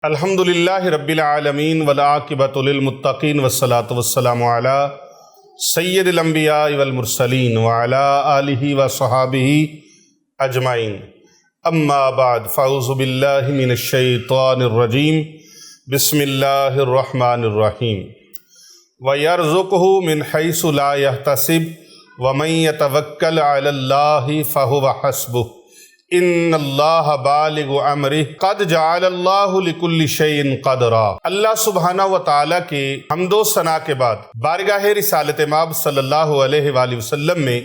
الحمدللہ رب العالمین والعاقبۃ للمتقین والصلاۃ والسلام علی سید الانبیاء والمرسلین وعلی آلہ وصحابہ اجمعین اما بعد فاعوذ باللہ من الشیطان الرجیم بسم اللہ الرحمن الرحیم وَيَرْزُقْهُ مِنْ حَيْثُ لَا يَحْتَسِبُ وَمَنْ يَتَوَكَّلْ عَلَى اللَّهِ فَهُوَ حَسْبُهُ ان اللہ بالغ امرہ قد جعل اللہ لکل شیء قدرا۔ اللہ سبحانہ و تعالیٰ کے حمد و ثنا کے بعد بارگاہ رسالت مآب صلی اللہ علیہ وآلہ وسلم میں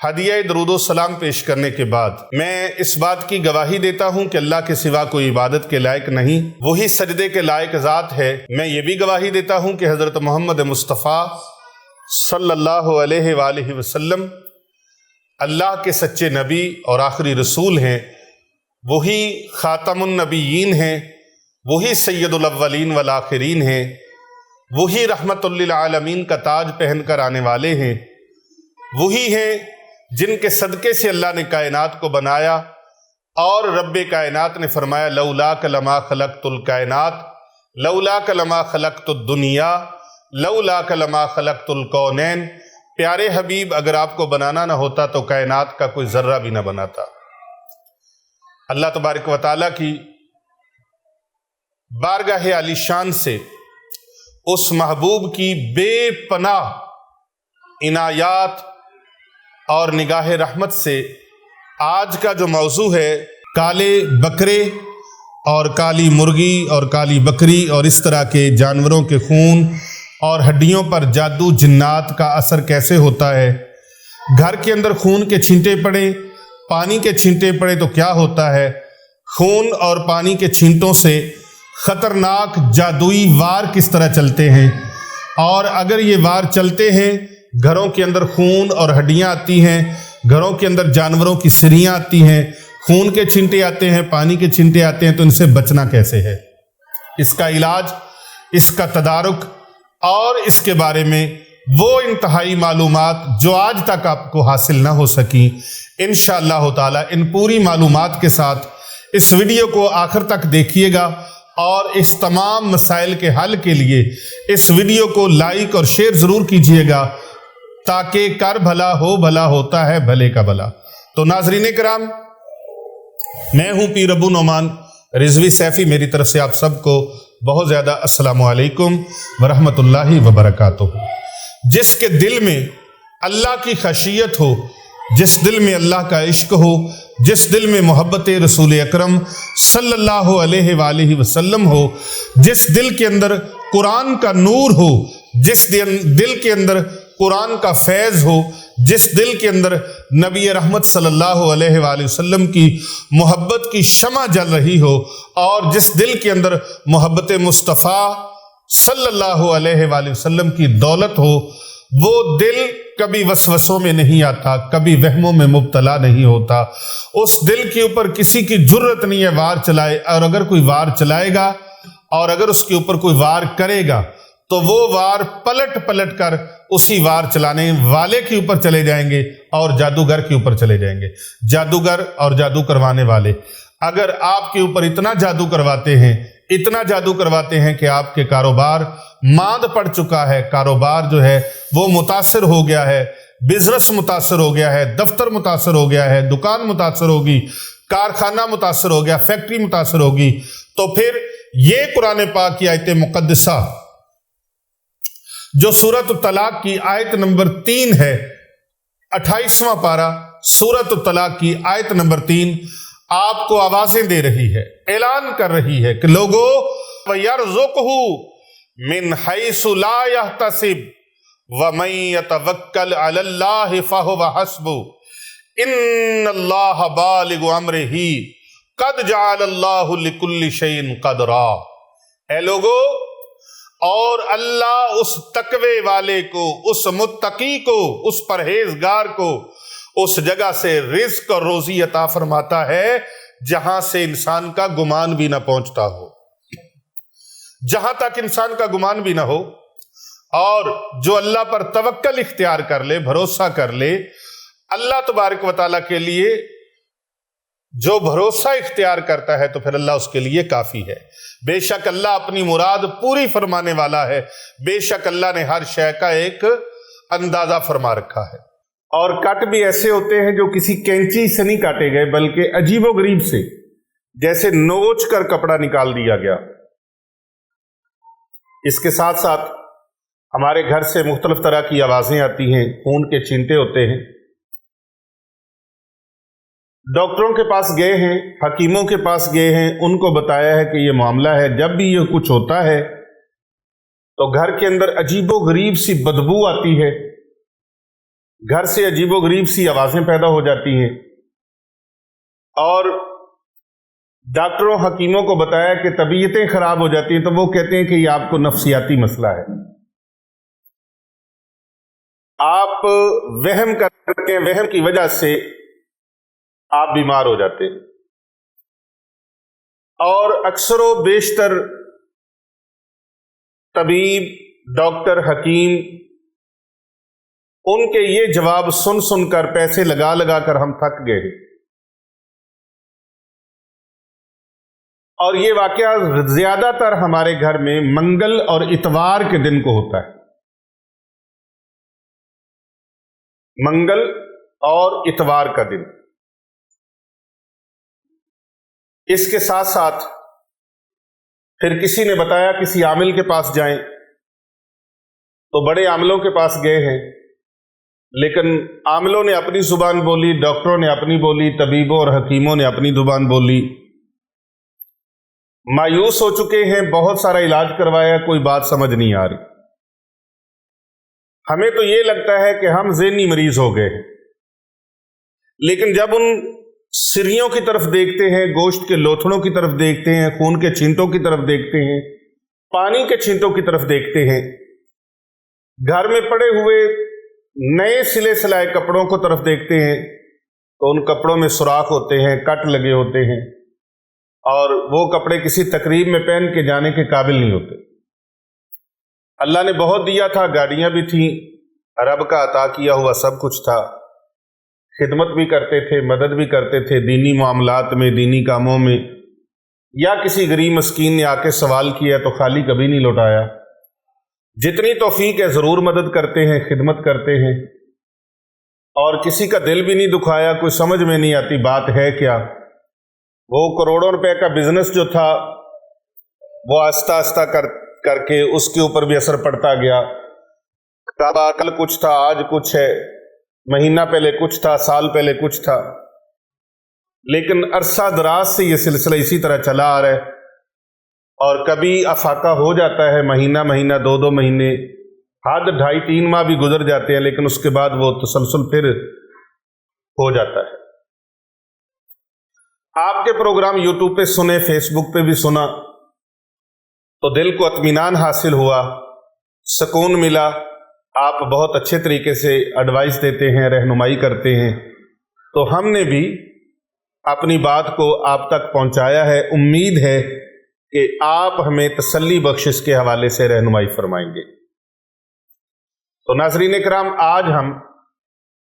ہدیہ درود و سلام پیش کرنے کے بعد میں اس بات کی گواہی دیتا ہوں کہ اللہ کے سوا کوئی عبادت کے لائق نہیں، وہی سجدے کے لائق ذات ہے۔ میں یہ بھی گواہی دیتا ہوں کہ حضرت محمد مصطفیٰ صلی اللہ علیہ وآلہ وسلم اللہ کے سچے نبی اور آخری رسول ہیں، وہی خاتم النبیین ہیں، وہی سید الاولین والآخرین ہیں، وہی رحمت للعالمین کا تاج پہن کر آنے والے ہیں، وہی ہیں جن کے صدقے سے اللہ نے کائنات کو بنایا اور رب کائنات نے فرمایا لولاک لما خلقت الکائنات لولاک لما خلقت الدنیا لولاک لما خلقت الکونین۔ پیارے حبیب، اگر آپ کو بنانا نہ ہوتا تو کائنات کا کوئی ذرہ بھی نہ بناتا۔ اللہ تبارک و تعالیٰ کی بارگاہ عالی شان سے اس محبوب کی بے پناہ عنایات اور نگاہ رحمت سے آج کا جو موضوع ہے کالے بکرے اور کالی مرغی اور کالی بکری اور اس طرح کے جانوروں کے خون اور ہڈیوں پر جادو جنات کا اثر کیسے ہوتا ہے۔ گھر کے اندر خون کے چھینٹے پڑے، پانی کے چھینٹے پڑے تو کیا ہوتا ہے۔ خون اور پانی کے چھینٹوں سے خطرناک جادوئی وار کس طرح چلتے ہیں، اور اگر یہ وار چلتے ہیں گھروں کے اندر خون اور ہڈیاں آتی ہیں، گھروں کے اندر جانوروں کی سریاں آتی ہیں، خون کے چھینٹے آتے ہیں، پانی کے چھینٹے آتے ہیں، تو ان سے بچنا کیسے ہے، اس کا علاج، اس کا تدارک اور اس کے بارے میں وہ انتہائی معلومات جو آج تک آپ کو حاصل نہ ہو سکی، انشاءاللہ تعالی ان پوری معلومات کے ساتھ اس ویڈیو کو آخر تک دیکھیے گا، اور اس تمام مسائل کے حل کے لیے اس ویڈیو کو لائک اور شیئر ضرور کیجئے گا، تاکہ کر بھلا ہو بھلا ہوتا ہے بھلے کا بھلا۔ تو ناظرین کرام، میں ہوں پیر ابو نعمان رضوی سیفی، میری طرف سے آپ سب کو بہت زیادہ السلام علیکم ورحمۃ اللہ وبرکاتہ۔ جس کے دل میں اللہ کی خشیت ہو، جس دل میں اللہ کا عشق ہو، جس دل میں محبت رسول اکرم صلی اللہ علیہ وآلہ وسلم ہو، جس دل کے اندر قرآن کا نور ہو، جس دل کے اندر قرآن کا فیض ہو، جس دل کے اندر نبی رحمت صلی اللہ علیہ وآلہ وسلم کی محبت کی شمع جل رہی ہو، اور جس دل کے اندر محبت مصطفیٰ صلی اللہ علیہ وآلہ وسلم کی دولت ہو، وہ دل کبھی وسوسوں میں نہیں آتا، کبھی وہموں میں مبتلا نہیں ہوتا۔ اس دل کے اوپر کسی کی جرت نہیں ہے وار چلائے، اور اگر کوئی وار چلائے گا اور اگر اس کے اوپر کوئی وار کرے گا تو وہ وار پلٹ پلٹ کر اسی وار چلانے والے کے اوپر چلے جائیں گے اور جادوگر کے اوپر چلے جائیں گے۔ جادوگر اور جادو کروانے والے اگر آپ کے اوپر اتنا جادو کرواتے ہیں کہ آپ کے کاروبار ماند پڑ چکا ہے، کاروبار جو ہے وہ متاثر ہو گیا ہے، بزنس متاثر ہو گیا ہے، دفتر متاثر ہو گیا ہے، دکان متاثر ہوگی، کارخانہ متاثر ہو گیا، فیکٹری متاثر ہوگی، تو پھر یہ قرآن پاک کی آیت مقدسہ جو سورۃ الطلاق کی آیت نمبر 3 ہے، 28واں پارہ سورۃ الطلاق کی آیت نمبر 3 آپ کو آوازیں دے رہی ہے، اعلان کر رہی ہے کہ لوگو وَيَرْزُقْهُ مِنْ حَيْثُ لَا يَحْتَسِبُ وَمَنْ يَتَوَكَّلْ عَلَى اللَّهِ فَهُوَ حَسْبُهُ إِنَّ اللَّهَ بَالِغُ أَمْرِهِ قَدْ جَعَلَ اللَّهُ لِكُلِّ شَيْءٍ قَدْرًا۔ اے لوگو، اور اللہ اس تقوی والے کو، اس متقی کو، اس پرہیزگار کو اس جگہ سے رزق اور روزی عطا فرماتا ہے جہاں سے انسان کا گمان بھی نہ پہنچتا ہو، جہاں تک انسان کا گمان بھی نہ ہو۔ اور جو اللہ پر توکل اختیار کر لے، بھروسہ کر لے، اللہ تبارک و تعالیٰ کے لیے جو بھروسہ اختیار کرتا ہے تو پھر اللہ اس کے لیے کافی ہے۔ بے شک اللہ اپنی مراد پوری فرمانے والا ہے، بے شک اللہ نے ہر شے کا ایک اندازہ فرما رکھا ہے۔ اور کٹ بھی ایسے ہوتے ہیں جو کسی کینچی سے نہیں کاٹے گئے، بلکہ عجیب و غریب سے، جیسے نوچ کر کپڑا نکال دیا گیا۔ اس کے ساتھ ساتھ ہمارے گھر سے مختلف طرح کی آوازیں آتی ہیں، خون کے چھینٹے ہوتے ہیں۔ ڈاکٹروں کے پاس گئے ہیں، حکیموں کے پاس گئے ہیں، ان کو بتایا ہے کہ یہ معاملہ ہے، جب بھی یہ کچھ ہوتا ہے تو گھر کے اندر عجیب و غریب سی بدبو آتی ہے، گھر سے عجیب و غریب سی آوازیں پیدا ہو جاتی ہیں، اور ڈاکٹروں حکیموں کو بتایا کہ طبیعتیں خراب ہو جاتی ہیں، تو وہ کہتے ہیں کہ یہ آپ کو نفسیاتی مسئلہ ہے، آپ وہم کرتے ہیں، وہم کی وجہ سے آپ بیمار ہو جاتے ہیں۔ اور اکثر و بیشتر طبیب، ڈاکٹر، حکیم، ان کے یہ جواب سن سن کر، پیسے لگا لگا کر ہم تھک گئے ہیں۔ اور یہ واقعہ زیادہ تر ہمارے گھر میں منگل اور اتوار کے دن کو ہوتا ہے، منگل اور اتوار کا دن۔ اس کے ساتھ ساتھ پھر کسی نے بتایا کسی عامل کے پاس جائیں، تو بڑے عاملوں کے پاس گئے ہیں، لیکن عاملوں نے اپنی زبان بولی، ڈاکٹروں نے اپنی بولی، طبیبوں اور حکیموں نے اپنی زبان بولی، مایوس ہو چکے ہیں، بہت سارا علاج کروایا، کوئی بات سمجھ نہیں آ رہی۔ ہمیں تو یہ لگتا ہے کہ ہم ذہنی مریض ہو گئے ہیں، لیکن جب ان سریوں کی طرف دیکھتے ہیں، گوشت کے لوتھڑوں کی طرف دیکھتے ہیں، خون کے چھینٹوں کی طرف دیکھتے ہیں، پانی کے چھینٹوں کی طرف دیکھتے ہیں، گھر میں پڑے ہوئے نئے سلے سلائے کپڑوں کو طرف دیکھتے ہیں، تو ان کپڑوں میں سوراخ ہوتے ہیں، کٹ لگے ہوتے ہیں، اور وہ کپڑے کسی تقریب میں پہن کے جانے کے قابل نہیں ہوتے۔ اللہ نے بہت دیا تھا، گاڑیاں بھی تھیں، رب کا عطا کیا ہوا سب کچھ تھا، خدمت بھی کرتے تھے، مدد بھی کرتے تھے، دینی معاملات میں، دینی کاموں میں، یا کسی غریب مسکین نے آ کے سوال کیا تو خالی کبھی نہیں لوٹایا۔ جتنی توفیق ہے ضرور مدد کرتے ہیں، خدمت کرتے ہیں، اور کسی کا دل بھی نہیں دکھایا۔ کوئی سمجھ میں نہیں آتی بات ہے کیا، وہ کروڑوں روپے کا بزنس جو تھا وہ آہستہ آہستہ کر کے اس کے اوپر بھی اثر پڑتا گیا۔ کل کچھ تھا، آج کچھ ہے، مہینہ پہلے کچھ تھا، سال پہلے کچھ تھا، لیکن عرصہ دراز سے یہ سلسلہ اسی طرح چلا آ رہا ہے، اور کبھی افاقہ ہو جاتا ہے، مہینہ دو مہینے، حد 2.5-3 ماہ بھی گزر جاتے ہیں، لیکن اس کے بعد وہ تسلسل پھر ہو جاتا ہے۔ آپ کے پروگرام یوٹیوب پہ سنے، فیس بک پہ بھی سنا، تو دل کو اطمینان حاصل ہوا، سکون ملا۔ آپ بہت اچھے طریقے سے ایڈوائس دیتے ہیں، رہنمائی کرتے ہیں، تو ہم نے بھی اپنی بات کو آپ تک پہنچایا ہے۔ امید ہے کہ آپ ہمیں تسلی بخشش کے حوالے سے رہنمائی فرمائیں گے۔ تو ناظرین کرام، آج ہم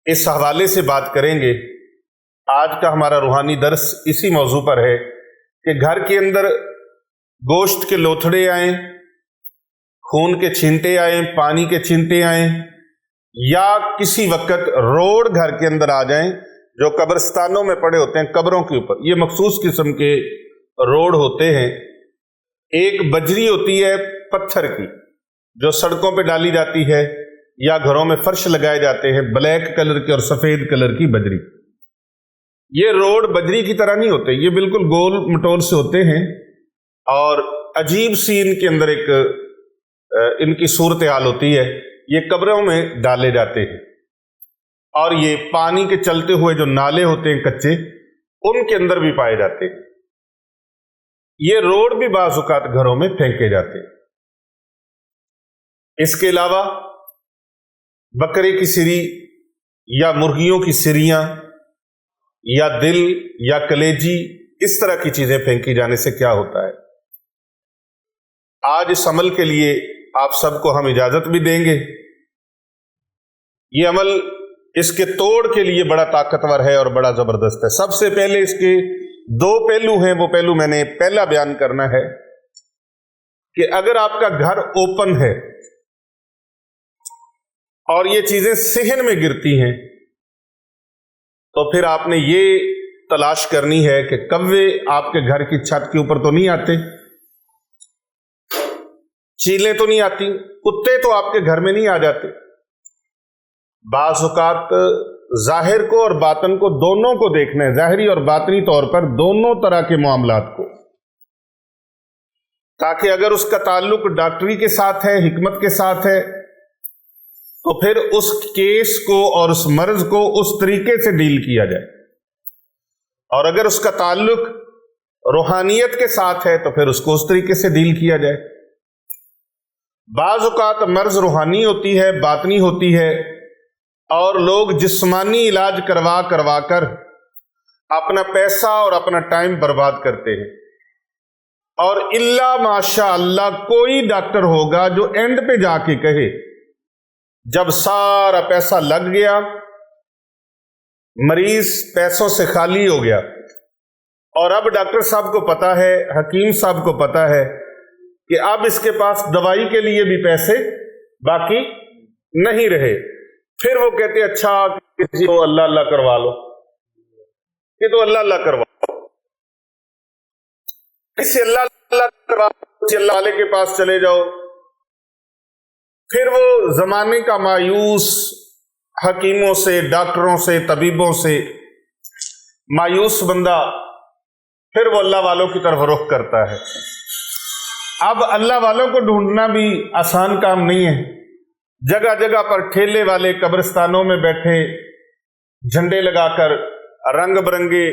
اس حوالے سے بات کریں گے۔ آج کا ہمارا روحانی درس اسی موضوع پر ہے کہ گھر کے اندر گوشت کے لوتھڑے آئیں، خون کے چھینٹے آئیں، پانی کے چھینٹے آئیں، یا کسی وقت روڑ گھر کے اندر آ جائیں جو قبرستانوں میں پڑے ہوتے ہیں، قبروں کے اوپر۔ یہ مخصوص قسم کے روڑ ہوتے ہیں۔ ایک بجری ہوتی ہے پتھر کی، جو سڑکوں پہ ڈالی جاتی ہے یا گھروں میں فرش لگائے جاتے ہیں، بلیک کلر کے اور سفید کلر کی بجری۔ یہ روڑ بجری کی طرح نہیں ہوتے، یہ بالکل گول مٹول سے ہوتے ہیں، اور عجیب سی ان کے اندر ایک ان کی صورتحال ہوتی ہے۔ یہ قبروں میں ڈالے جاتے ہیں، اور یہ پانی کے چلتے ہوئے جو نالے ہوتے ہیں کچے، ان کے اندر بھی پائے جاتے ہیں۔ یہ روڑ بھی بعض اوقات گھروں میں پھینکے جاتے ہیں۔ اس کے علاوہ بکرے کی سری یا مرغیوں کی سریاں یا دل یا کلیجی، اس طرح کی چیزیں پھینکی جانے سے کیا ہوتا ہے؟ آج اس عمل کے لیے آپ سب کو ہم اجازت بھی دیں گے۔ یہ عمل اس کے توڑ کے لیے بڑا طاقتور ہے اور بڑا زبردست ہے۔ سب سے پہلے اس کے دو پہلو ہیں، وہ پہلو میں نے پہلا بیان کرنا ہے کہ اگر آپ کا گھر اوپن ہے اور یہ چیزیں صحن میں گرتی ہیں تو پھر آپ نے یہ تلاش کرنی ہے کہ کوے آپ کے گھر کی چھت کے اوپر تو نہیں آتے، چیلیں تو نہیں آتی، کتے تو آپ کے گھر میں نہیں آ جاتے۔ بعض اوقات ظاہر کو اور باطن کو دونوں کو دیکھنا ہے، ظاہری اور باطنی طور پر دونوں طرح کے معاملات کو، تاکہ اگر اس کا تعلق ڈاکٹری کے ساتھ ہے، حکمت کے ساتھ ہے، تو پھر اس کیس کو اور اس مرض کو اس طریقے سے ڈیل کیا جائے، اور اگر اس کا تعلق روحانیت کے ساتھ ہے تو پھر اس کو اس طریقے سے ڈیل کیا جائے۔ بعض اوقات مرض روحانی ہوتی ہے، باطنی ہوتی ہے، اور لوگ جسمانی علاج کروا کر اپنا پیسہ اور اپنا ٹائم برباد کرتے ہیں، اور الا ماشاء اللہ کوئی ڈاکٹر ہوگا جو اینڈ پہ جا کے کہے جب سارا پیسہ لگ گیا، مریض پیسوں سے خالی ہو گیا، اور اب ڈاکٹر صاحب کو پتا ہے، حکیم صاحب کو پتا ہے کہ اب اس کے پاس دوائی کے لیے بھی پیسے باقی نہیں رہے، پھر وہ کہتے ہیں اچھا کسی کو اللہ اللہ کروا لو، کہ تو اللہ اللہ کروا لو، کسی اللہ اللہ کروا لو، کسی اللہ والے کے پاس چلے جاؤ۔ پھر وہ زمانے کا مایوس حکیموں سے، ڈاکٹروں سے، طبیبوں سے مایوس بندہ پھر وہ اللہ والوں کی طرف رخ کرتا ہے۔ اب اللہ والوں کو ڈھونڈنا بھی آسان کام نہیں ہے۔ جگہ جگہ پر ٹھیلے والے قبرستانوں میں بیٹھے جھنڈے لگا کر، رنگ برنگے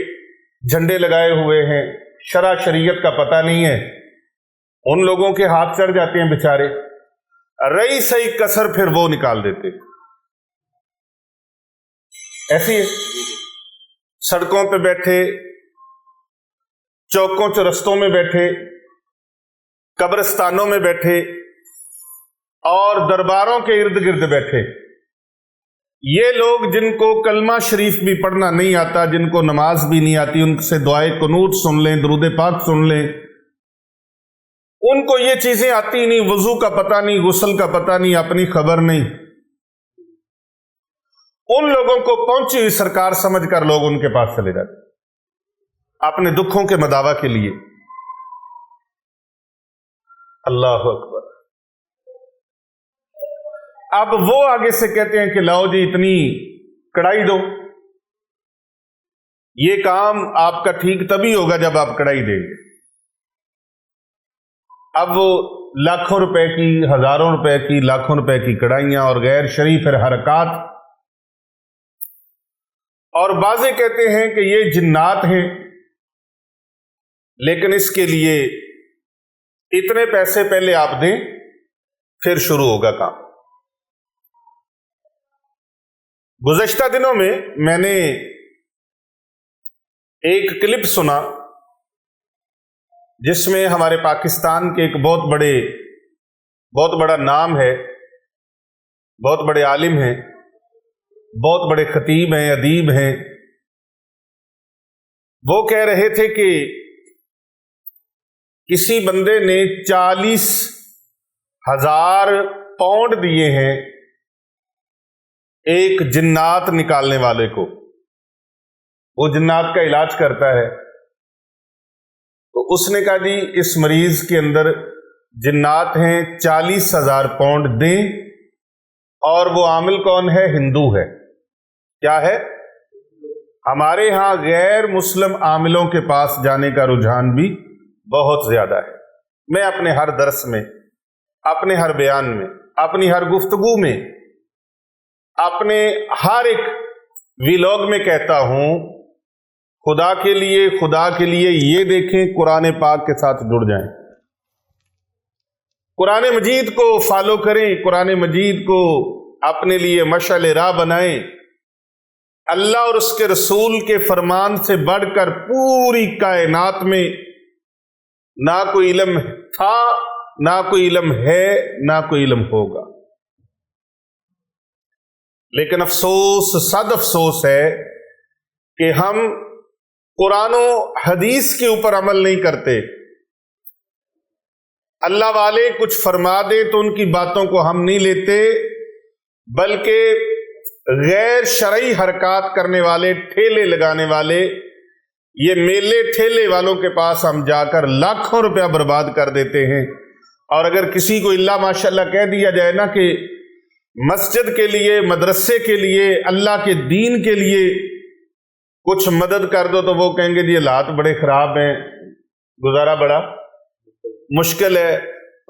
جھنڈے لگائے ہوئے ہیں، شرع شریعت کا پتہ نہیں ہے، ان لوگوں کے ہاتھ چڑھ جاتے ہیں بیچارے، رہی صحیح کسر پھر وہ نکال دیتے۔ ایسی ہے، سڑکوں پہ بیٹھے، چوکوں چرستوں میں بیٹھے، قبرستانوں میں بیٹھے، اور درباروں کے ارد گرد بیٹھے، یہ لوگ جن کو کلمہ شریف بھی پڑھنا نہیں آتا، جن کو نماز بھی نہیں آتی، ان سے دعائے قنوت سن لیں، درود پاک سن لیں، ان کو یہ چیزیں آتی نہیں، وضو کا پتہ نہیں، غسل کا پتہ نہیں، اپنی خبر نہیں، ان لوگوں کو پہنچی ہوئی سرکار سمجھ کر لوگ ان کے پاس چلے جاتے اپنے دکھوں کے مداوا کے لیے۔ اللہ اکبر۔ اب وہ آگے سے کہتے ہیں کہ لاؤ جی اتنی کڑائی دو، یہ کام آپ کا ٹھیک تبھی ہوگا جب آپ کڑائی دیں گے۔ اب وہ لاکھوں روپے کی، ہزاروں روپے کی، لاکھوں روپے کی کڑائیاں اور غیر شریف حرکات، اور بعضے کہتے ہیں کہ یہ جنات ہیں، لیکن اس کے لیے اتنے پیسے پہلے آپ دیں پھر شروع ہوگا کام۔ گزشتہ دنوں میں نے ایک کلپ سنا جس میں ہمارے پاکستان کے ایک بہت بڑا نام ہے، بہت بڑے عالم ہیں، بہت بڑے خطیب ہیں، ادیب ہیں، وہ کہہ رہے تھے کہ کسی بندے نے 40,000 پاؤنڈ دیے ہیں ایک جنات نکالنے والے کو، وہ جنات کا علاج کرتا ہے، تو اس نے کہا جی اس مریض کے اندر جنات ہیں، 40,000 پاؤنڈ دیں، اور وہ عامل کون ہے؟ ہندو ہے۔ کیا ہے؟ ہمارے ہاں غیر مسلم عاملوں کے پاس جانے کا رجحان بھی بہت زیادہ ہے۔ میں اپنے ہر درس میں، اپنے ہر بیان میں، اپنی ہر گفتگو میں، اپنے ہر ایک ویلاگ میں کہتا ہوں، خدا کے لیے یہ دیکھیں، قرآن پاک کے ساتھ جڑ جائیں، قرآن مجید کو فالو کریں، قرآن مجید کو اپنے لیے مشعل راہ بنائیں۔ اللہ اور اس کے رسول کے فرمان سے بڑھ کر پوری کائنات میں نہ کوئی علم تھا، نہ کوئی علم ہے، نہ کوئی علم ہوگا۔ لیکن افسوس صد افسوس ہے کہ ہم قرآن و حدیث کے اوپر عمل نہیں کرتے۔ اللہ والے کچھ فرما دیں تو ان کی باتوں کو ہم نہیں لیتے، بلکہ غیر شرعی حرکات کرنے والے، ٹھیلے لگانے والے، یہ میلے ٹھیلے والوں کے پاس ہم جا کر لاکھوں روپیہ برباد کر دیتے ہیں۔ اور اگر کسی کو اللہ ماشاءاللہ کہہ دیا جائے نا کہ مسجد کے لیے، مدرسے کے لیے، اللہ کے دین کے لیے کچھ مدد کر دو، تو وہ کہیں گے جی حالات بڑے خراب ہیں، گزارا بڑا مشکل ہے،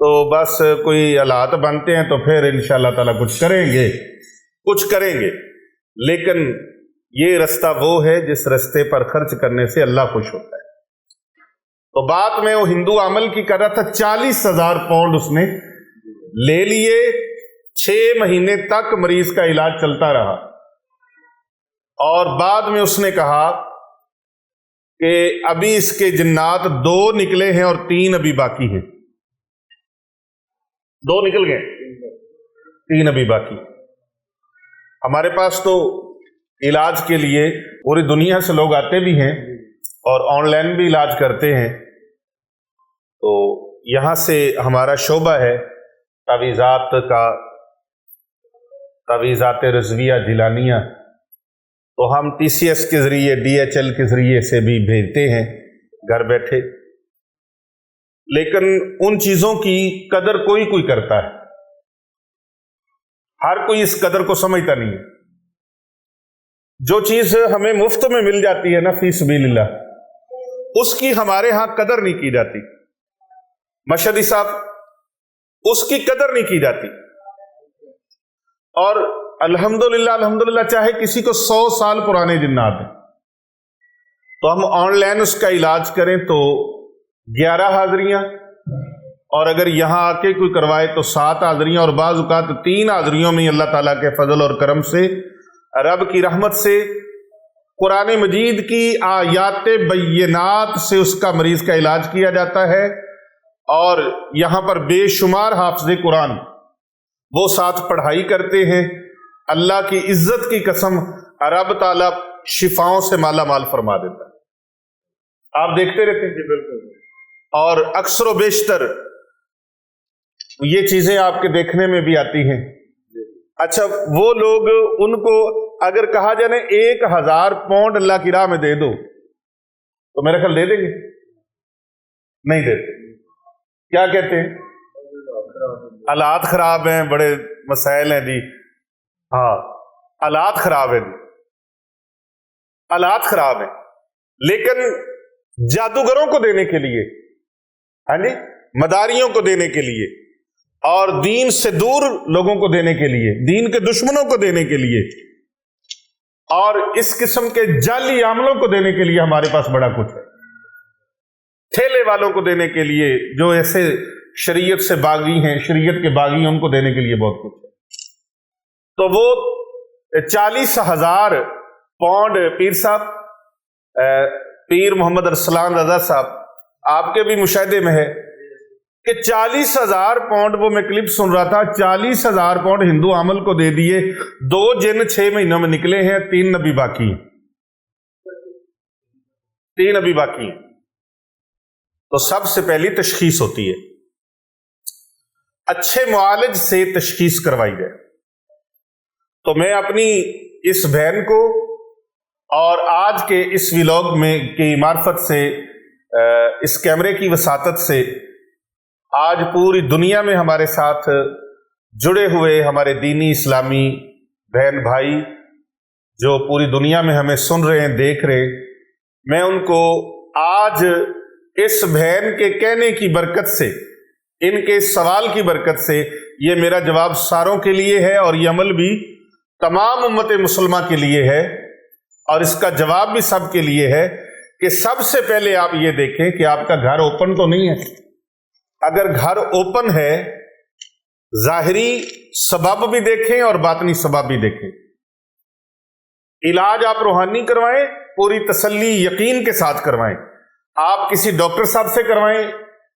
تو بس کوئی حالات بنتے ہیں تو پھر انشاءاللہ تعالیٰ کچھ کریں گے۔ لیکن یہ رستہ وہ ہے جس رستے پر خرچ کرنے سے اللہ خوش ہوتا ہے۔ تو بات میں وہ ہندو عمل کی کر رہا تھا، 40,000 پاؤنڈ اس نے لے لیے، 6 مہینے تک مریض کا علاج چلتا رہا، اور بعد میں اس نے کہا کہ ابھی اس کے جنات 2 نکلے ہیں اور 3 ابھی باقی ہیں۔ 2 نکل گئے، 3 ابھی باقی۔ ہمارے پاس تو علاج کے لیے پوری دنیا سے لوگ آتے بھی ہیں اور آن لائن بھی علاج کرتے ہیں۔ تو یہاں سے ہمارا شعبہ ہے تعویذات رضویہ جیلانیہ، تو ہم TCS کے ذریعے، DHL کے ذریعے سے بھی بھیجتے ہیں گھر بیٹھے۔ لیکن ان چیزوں کی قدر کوئی کرتا ہے، ہر کوئی اس قدر کو سمجھتا نہیں ہے۔ جو چیز ہمیں مفت میں مل جاتی ہے نا فی سبیل اللہ، اس کی ہمارے ہاں قدر نہیں کی جاتی۔ مشہدی صاحب، اس کی قدر نہیں کی جاتی۔ اور الحمدللہ چاہے کسی کو 100 سال پرانے جنات ہیں، تو ہم آن لائن اس کا علاج کریں تو 11 حاضریاں، اور اگر یہاں آ کے کوئی کروائے تو 7 حاضریاں، اور بعض اوقات 3 حاضریوں میں اللہ تعالیٰ کے فضل اور کرم سے، رب کی رحمت سے، قرآن مجید کی آیات بینات سے اس کا مریض کا علاج کیا جاتا ہے۔ اور یہاں پر بے شمار حافظ قرآن وہ ساتھ پڑھائی کرتے ہیں۔ اللہ کی عزت کی قسم، رب تعالیٰ شفاؤں سے مالا مال فرما دیتا ہے۔ آپ دیکھتے رہتے ہیں جی، بالکل، اور اکثر و بیشتر یہ چیزیں آپ کے دیکھنے میں بھی آتی ہیں۔ اچھا، وہ لوگ، ان کو اگر کہا جائے 1,000 پاؤنڈ اللہ کی راہ میں دے دو تو میرا خیال دے دیں گے؟ نہیں دیتے۔ کیا کہتے ہیں؟ حالات خراب ہیں، بڑے مسائل ہیں جی۔ ہاں، حالات خراب ہیں جی، حالات خراب ہیں، لیکن جادوگروں کو دینے کے لیے، ہاں جی، مداریوں کو دینے کے لیے، اور دین سے دور لوگوں کو دینے کے لیے، دین کے دشمنوں کو دینے کے لیے، اور اس قسم کے جعلی عاملوں کو دینے کے لیے ہمارے پاس بڑا کچھ ہے۔ ٹھیلے والوں کو دینے کے لیے، جو ایسے شریعت سے باغی ہیں، شریعت کے باغی ہیں، ان کو دینے کے لیے بہت کچھ ہے۔ تو وہ 40,000 پاؤنڈ پیر صاحب، پیر محمد ارسلان رضا صاحب، آپ کے بھی مشاہدے میں ہے کہ 40,000 پاؤنڈ، وہ میں کلپ سن رہا تھا، 40,000 پاؤنڈ ہندو عامل کو دے دیے۔ 2 جن 6 مہینوں میں نکلے ہیں، 3 ابھی باقی ہیں، 3 ابھی باقی ہیں۔ تو سب سے پہلی تشخیص ہوتی ہے، اچھے معالج سے تشخیص کروائی جائے۔ تو میں اپنی اس بہن کو اور آج کے اس ویلاگ میں کی معرفت سے، اس کیمرے کی وساطت سے، آج پوری دنیا میں ہمارے ساتھ جڑے ہوئے ہمارے دینی اسلامی بہن بھائی جو پوری دنیا میں ہمیں سن رہے ہیں، دیکھ رہے ہیں، میں ان کو آج اس بہن کے کہنے کی برکت سے، ان کے سوال کی برکت سے، یہ میرا جواب ساروں کے لیے ہے، اور یہ عمل بھی تمام امت مسلمہ کے لیے ہے، اور اس کا جواب بھی سب کے لیے ہے کہ سب سے پہلے آپ یہ دیکھیں کہ آپ کا گھر اوپن تو نہیں ہے۔ اگر گھر اوپن ہے، ظاہری سبب بھی دیکھیں اور باطنی سبب بھی دیکھیں۔ علاج آپ روحانی کروائیں، پوری تسلی یقین کے ساتھ کروائیں۔ آپ کسی ڈاکٹر صاحب سے کروائیں،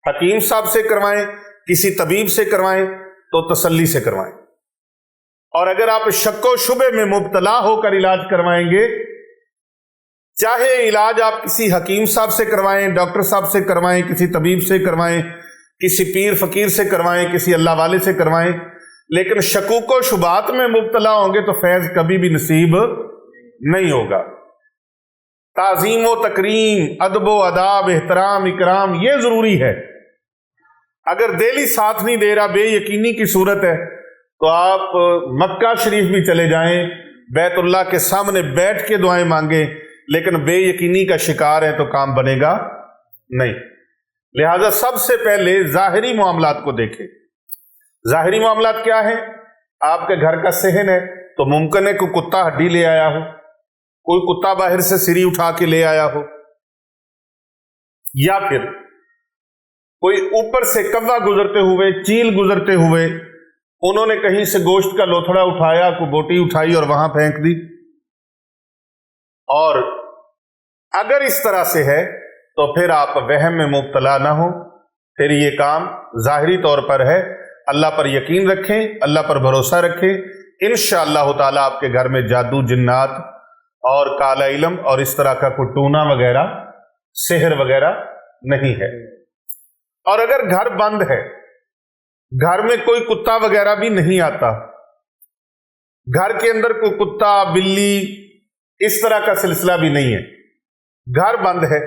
حکیم صاحب سے کروائیں، کسی طبیب سے کروائیں تو تسلی سے کروائیں۔ اور اگر آپ شک و شبے میں مبتلا ہو کر علاج کروائیں گے، چاہے علاج آپ کسی حکیم صاحب سے کروائیں، ڈاکٹر صاحب سے کروائیں، کسی طبیب سے کروائیں، کسی پیر فقیر سے کروائیں، کسی اللہ والے سے کروائیں، لیکن شکوک و شبہات میں مبتلا ہوں گے تو فیض کبھی بھی نصیب نہیں ہوگا۔ تعظیم و تکریم، ادب و اداب، احترام اکرام یہ ضروری ہے۔ اگر دہلی ساتھ نہیں دے رہا، بے یقینی کی صورت ہے، تو آپ مکہ شریف بھی چلے جائیں، بیت اللہ کے سامنے بیٹھ کے دعائیں مانگیں، لیکن بے یقینی کا شکار ہے تو کام بنے گا نہیں۔ لہذا سب سے پہلے ظاہری معاملات کو دیکھیں۔ ظاہری معاملات کیا ہیں؟ آپ کے گھر کا صحن ہے تو ممکن ہے کوئی کتا ہڈی لے آیا ہو، کوئی کتا باہر سے سری اٹھا کے لے آیا ہو، یا پھر کوئی اوپر سے کوا گزرتے ہوئے، چیل گزرتے ہوئے، انہوں نے کہیں سے گوشت کا لوتھڑا اٹھایا، کوئی بوٹی اٹھائی اور وہاں پھینک دی۔ اور اگر اس طرح سے ہے تو پھر آپ وہم میں مبتلا نہ ہو، پھر یہ کام ظاہری طور پر ہے۔ اللہ پر یقین رکھیں، اللہ پر بھروسہ رکھیں، انشاءاللہ تعالیٰ آپ کے گھر میں جادو، جنات اور کالا علم اور اس طرح کا کوئی ٹونا وغیرہ، سحر وغیرہ نہیں ہے۔ اور اگر گھر بند ہے، گھر میں کوئی کتا وغیرہ بھی نہیں آتا، گھر کے اندر کوئی کتا، بلی، اس طرح کا سلسلہ بھی نہیں ہے، گھر بند ہے،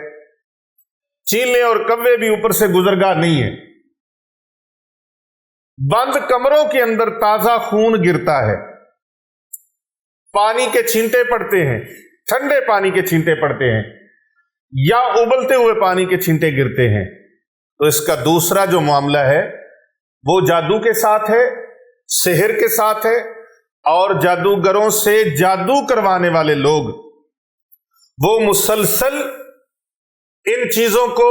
چیلے اور کوے بھی اوپر سے گزرگاہ نہیں ہے، بند کمروں کے اندر تازہ خون گرتا ہے، پانی کے چھینٹے پڑتے ہیں، ٹھنڈے پانی کے چھینٹے پڑتے ہیں یا ابلتے ہوئے پانی کے چھینٹے گرتے ہیں، تو اس کا دوسرا جو معاملہ ہے وہ جادو کے ساتھ ہے، سحر کے ساتھ ہے، اور جادوگروں سے جادو کروانے والے لوگ وہ مسلسل ان چیزوں کو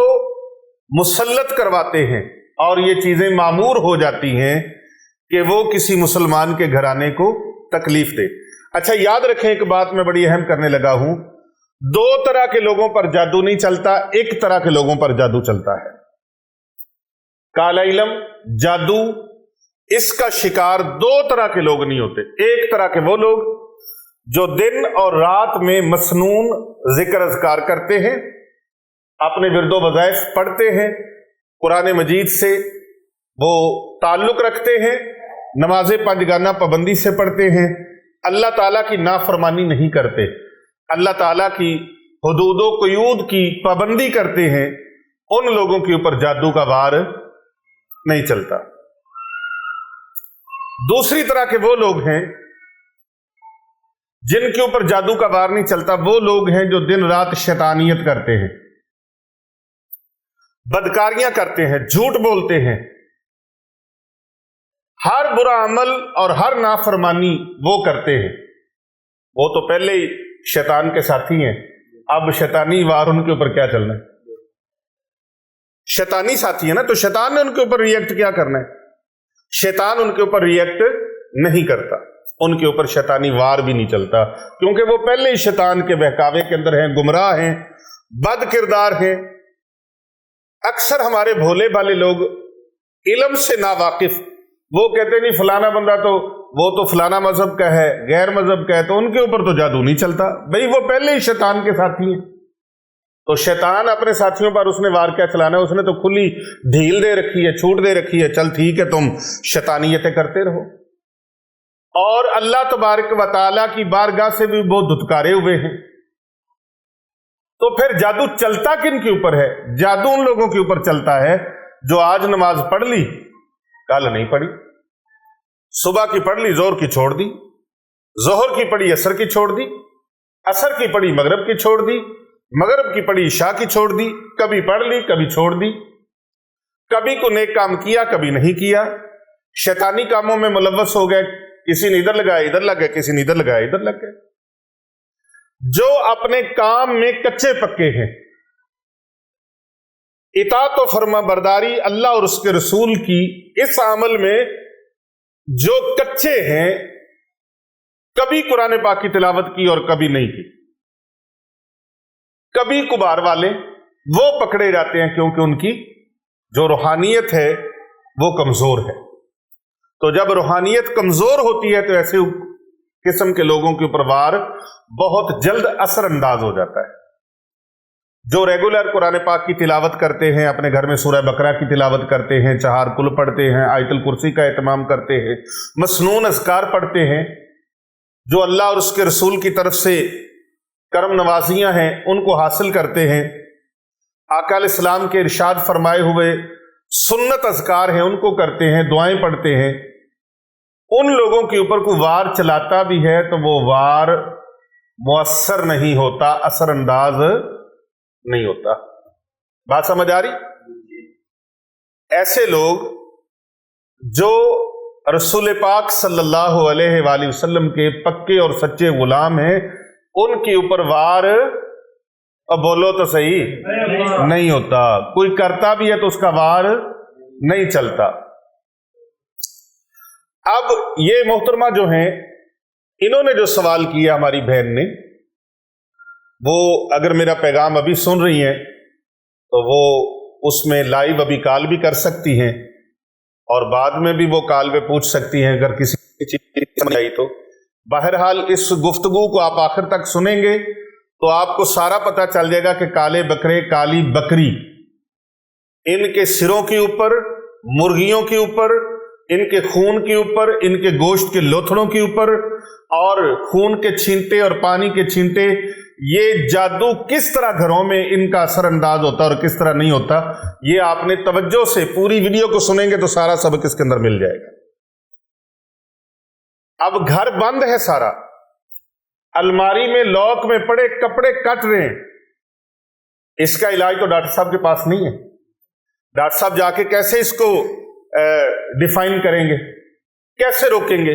مسلط کرواتے ہیں اور یہ چیزیں معمور ہو جاتی ہیں کہ وہ کسی مسلمان کے گھرانے کو تکلیف دے۔ اچھا یاد رکھیں، ایک بات میں بڑی اہم کرنے لگا ہوں، دو طرح کے لوگوں پر جادو نہیں چلتا، ایک طرح کے لوگوں پر جادو چلتا ہے۔ کالا علم، جادو، اس کا شکار دو طرح کے لوگ نہیں ہوتے۔ ایک طرح کے وہ لوگ جو دن اور رات میں مسنون ذکر اذکار کرتے ہیں، اپنے ورد و وظائف پڑھتے ہیں، قرآن مجید سے وہ تعلق رکھتے ہیں، نماز پنجگانہ پابندی سے پڑھتے ہیں، اللہ تعالیٰ کی نافرمانی نہیں کرتے، اللہ تعالیٰ کی حدود و قیود کی پابندی کرتے ہیں، ان لوگوں کے اوپر جادو کا وار نہیں چلتا۔ دوسری طرح کے وہ لوگ ہیں جن کے اوپر جادو کا وار نہیں چلتا، وہ لوگ ہیں جو دن رات شیطانیت کرتے ہیں، بدکاریاں کرتے ہیں، جھوٹ بولتے ہیں، ہر برا عمل اور ہر نافرمانی وہ کرتے ہیں۔ وہ تو پہلے ہی شیطان کے ساتھی ہیں، اب شیطانی وار ان کے اوپر کیا چلنا ہے؟ شیطانی ساتھی ہے نا، تو شیطان نے ان کے اوپر ریئیکٹ کیا کرنا ہے؟ شیطان ان کے اوپر ریئیکٹ نہیں کرتا، ان کے اوپر شیطانی وار بھی نہیں چلتا، کیونکہ وہ پہلے ہی شیطان کے بہکاوے کے اندر ہیں، گمراہ ہیں، بد کردار ہیں۔ اکثر ہمارے بھولے بھالے لوگ علم سے ناواقف، وہ کہتے نہیں فلانا بندہ تو وہ تو فلانا مذہب کا ہے، غیر مذہب کا ہے، تو ان کے اوپر تو جادو نہیں چلتا۔ بھئی وہ پہلے ہی شیطان کے ساتھی ہیں، تو شیطان اپنے ساتھیوں پر اس نے وار کیا چلانا ہے؟ اس نے تو کھلی ڈھیل دے رکھی ہے، چھوٹ دے رکھی ہے، چل ٹھیک ہے تم شیطانیتیں کرتے رہو۔ اور اللہ تبارک و تعالیٰ کی بارگاہ سے بھی وہ دھتکارے ہوئے ہیں۔ تو پھر جادو چلتا کن کے اوپر ہے؟ جادو ان لوگوں کے اوپر چلتا ہے جو آج نماز پڑھ لی، کل نہیں پڑھی، صبح کی پڑھ لی، زور کی چھوڑ دی، ظہر کی پڑھی، عصر کی چھوڑ دی، عصر کی پڑھی، مغرب کی چھوڑ دی، مغرب کی پڑھی، عشاء کی چھوڑ دی، کبھی پڑھ لی کبھی چھوڑ دی، کبھی کو نیک کام کیا کبھی نہیں کیا، شیطانی کاموں میں ملوث ہو گئے، کسی نے ادھر لگایا ادھر لگ گئے، کسی نے ادھر لگایا ادھر لگ گئے۔ جو اپنے کام میں کچے پکے ہیں، اطاعت و فرما برداری اللہ اور اس کے رسول کی اس عمل میں جو کچے ہیں، کبھی قرآن پاک کی تلاوت کی اور کبھی نہیں کی، کبھی کبھار والے وہ پکڑے جاتے ہیں کیونکہ ان کی جو روحانیت ہے وہ کمزور ہے۔ تو جب روحانیت کمزور ہوتی ہے تو ایسے قسم کے لوگوں کے اوپر وار بہت جلد اثر انداز ہو جاتا ہے۔ جو ریگولر قرآن پاک کی تلاوت کرتے ہیں، اپنے گھر میں سورہ بقرہ کی تلاوت کرتے ہیں، 4 کل پڑھتے ہیں، آیت الکرسی کا اہتمام کرتے ہیں، مسنون اذکار پڑھتے ہیں، جو اللہ اور اس کے رسول کی طرف سے کرم نوازیاں ہیں ان کو حاصل کرتے ہیں، آقا علیہ السلام کے ارشاد فرمائے ہوئے سنت اذکار ہیں ان کو کرتے ہیں، دعائیں پڑھتے ہیں، ان لوگوں کے اوپر کوئی وار چلاتا بھی ہے تو وہ وار مؤثر نہیں ہوتا، اثر انداز نہیں ہوتا۔ بات سمجھ آ رہی؟ ایسے لوگ جو رسول پاک صلی اللہ علیہ وآلہ وسلم کے پکے اور سچے غلام ہیں، ان کے اوپر وار، اب بولو تو صحیح، نہیں ہوتا۔ کوئی کرتا بھی ہے تو اس کا وار نہیں چلتا۔ اب یہ محترمہ جو ہیں، انہوں نے جو سوال کیا ہماری بہن نے، وہ اگر میرا پیغام ابھی سن رہی ہیں تو وہ اس میں لائیو ابھی کال بھی کر سکتی ہیں، اور بعد میں بھی وہ کال پہ پوچھ سکتی ہیں اگر کسی چیز سمجھ آئی تو۔ بہرحال اس گفتگو کو آپ آخر تک سنیں گے تو آپ کو سارا پتہ چل جائے گا کہ کالے بکرے، کالی بکری، ان کے سروں کے اوپر، مرغیوں کے اوپر، ان کے خون کے اوپر، ان کے گوشت کے لوتھڑوں کے اوپر، اور خون کے چھینٹے اور پانی کے چھینٹے، یہ جادو کس طرح گھروں میں ان کا اثر انداز ہوتا ہے اور کس طرح نہیں ہوتا، یہ آپ نے توجہ سے پوری ویڈیو کو سنیں گے تو سارا سبق اس کے اندر مل جائے گا۔ اب گھر بند ہے سارا، الماری میں لاک میں پڑے کپڑے کٹ رہے ہیں، اس کا علاج تو ڈاکٹر صاحب کے پاس نہیں ہے۔ ڈاکٹر صاحب جا کے کیسے اس کو ڈیفائن کریں گے، کیسے روکیں گے؟